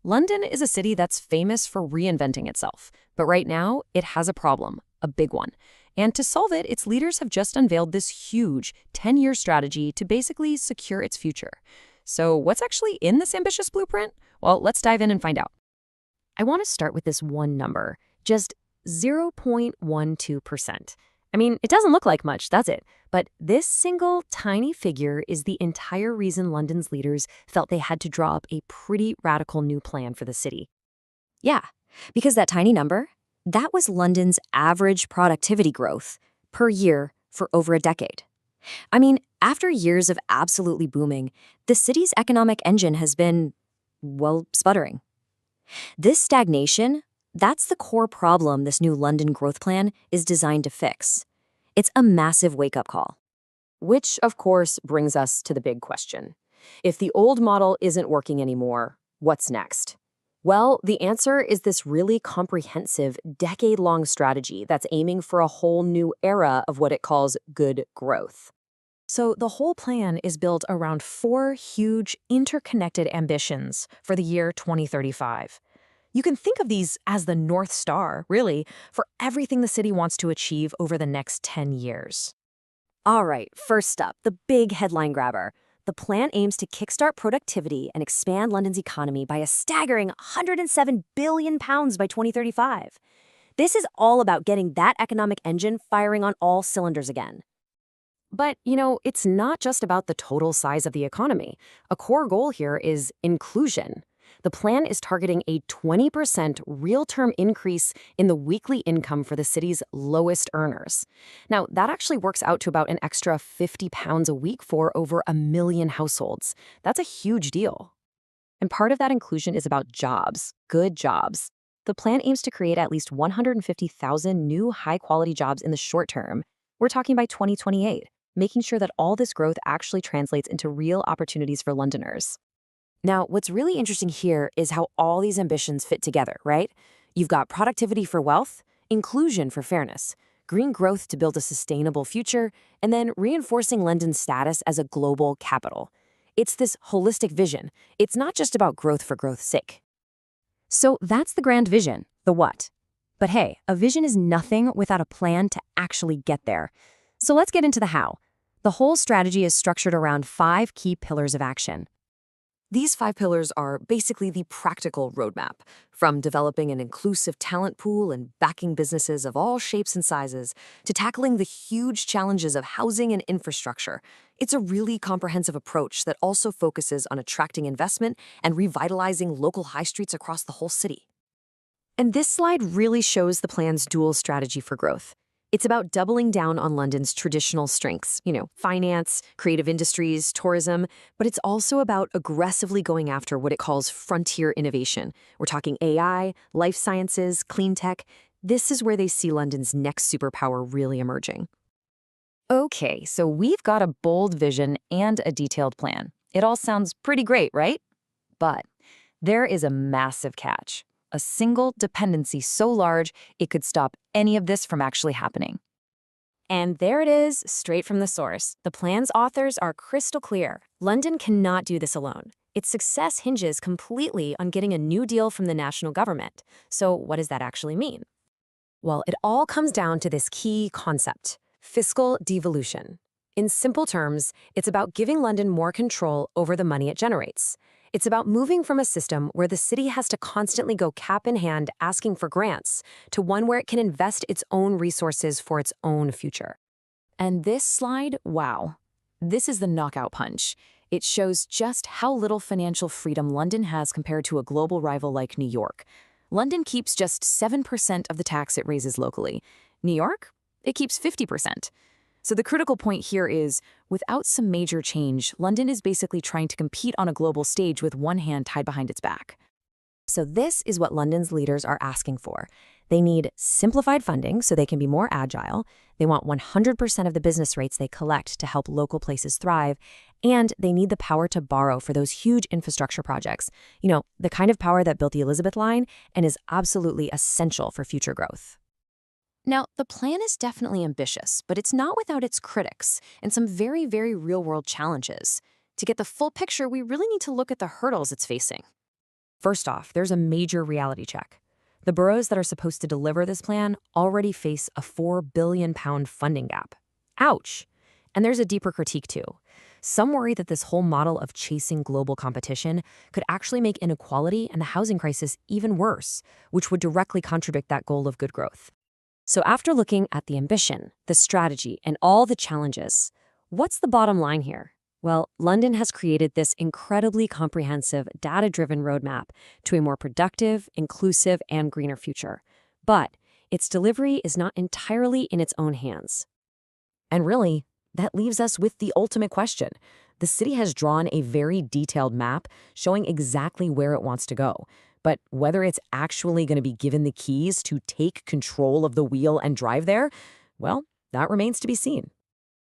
London is a city that's famous for reinventing itself. But right now, it has a problem, a big one. And to solve it, its leaders have just unveiled this huge 10-year strategy to basically secure its future. So what's actually in this ambitious blueprint? Well, let's dive in and find out. I want to start with this one number, just 0.12%. I mean, it doesn't look like much, does it? But this single tiny figure is the entire reason London's leaders felt they had to draw up a pretty radical new plan for the city. Yeah, because that tiny number, that was London's average productivity growth per year for over a decade. I mean, after years of absolutely booming, the city's economic engine has been, well, sputtering. This stagnation, that's the core problem this new London growth plan is designed to fix. It's a massive wake-up call. Which, of course, brings us to the big question. If the old model isn't working anymore, what's next? Well, the answer is this really comprehensive, decade-long strategy that's aiming for a whole new era of what it calls good growth. So the whole plan is built around four huge, interconnected ambitions for the year 2035. You can think of these as the North Star, really, for everything the city wants to achieve over the next 10 years. All right, first up, the big headline grabber. The plan aims to kickstart productivity and expand London's economy by a staggering £107 billion by 2035. This is all about getting that economic engine firing on all cylinders again. But, it's not just about the total size of the economy. A core goal here is inclusion. The plan is targeting a 20% real-term increase in the weekly income for the city's lowest earners. Now, that actually works out to about an extra £50 a week for over 1 million households. That's a huge deal. And part of that inclusion is about jobs, good jobs. The plan aims to create at least 150,000 new high-quality jobs in the short term. We're talking by 2028, making sure that all this growth actually translates into real opportunities for Londoners. Now, what's really interesting here is how all these ambitions fit together, right? You've got productivity for wealth, inclusion for fairness, green growth to build a sustainable future, and then reinforcing London's status as a global capital. It's this holistic vision. It's not just about growth for growth's sake. So that's the grand vision, the what. But hey, a vision is nothing without a plan to actually get there. So let's get into the how. The whole strategy is structured around 5 key pillars of action. These 5 pillars are basically the practical roadmap, from developing an inclusive talent pool and backing businesses of all shapes and sizes to tackling the huge challenges of housing and infrastructure. It's a really comprehensive approach that also focuses on attracting investment and revitalizing local high streets across the whole city. And this slide really shows the plan's dual strategy for growth. It's about doubling down on London's traditional strengths, finance, creative industries, tourism, but it's also about aggressively going after what it calls frontier innovation. We're talking AI, life sciences, clean tech. This is where they see London's next superpower really emerging. Okay, so we've got a bold vision and a detailed plan. It all sounds pretty great, right? But there is a massive catch. A single dependency so large it could stop any of this from actually happening. And there it is, straight from the source. The plan's authors are crystal clear. London cannot do this alone. Its success hinges completely on getting a new deal from the national government. So what does that actually mean? Well, it all comes down to this key concept, fiscal devolution. In simple terms, it's about giving London more control over the money it generates. It's about moving from a system where the city has to constantly go cap in hand asking for grants to one where it can invest its own resources for its own future. And this slide, wow, this is the knockout punch. It shows just how little financial freedom London has compared to a global rival like New York. London keeps just 7% of the tax it raises locally. New York, it keeps 50%. So the critical point here is, without some major change, London is basically trying to compete on a global stage with one hand tied behind its back. So this is what London's leaders are asking for. They need simplified funding so they can be more agile. They want 100% of the business rates they collect to help local places thrive. And they need the power to borrow for those huge infrastructure projects. The kind of power that built the Elizabeth Line and is absolutely essential for future growth. Now, the plan is definitely ambitious, but it's not without its critics and some very, very real-world challenges. To get the full picture, we really need to look at the hurdles it's facing. First off, there's a major reality check. The boroughs that are supposed to deliver this plan already face a £4 billion funding gap. Ouch! And there's a deeper critique too. Some worry that this whole model of chasing global competition could actually make inequality and the housing crisis even worse, which would directly contradict that goal of good growth. So after looking at the ambition, the strategy, and all the challenges, what's the bottom line here? Well, London has created this incredibly comprehensive, data-driven roadmap to a more productive, inclusive, and greener future. But its delivery is not entirely in its own hands. And really, that leaves us with the ultimate question. The city has drawn a very detailed map showing exactly where it wants to go. But whether it's actually going to be given the keys to take control of the wheel and drive there, well, that remains to be seen.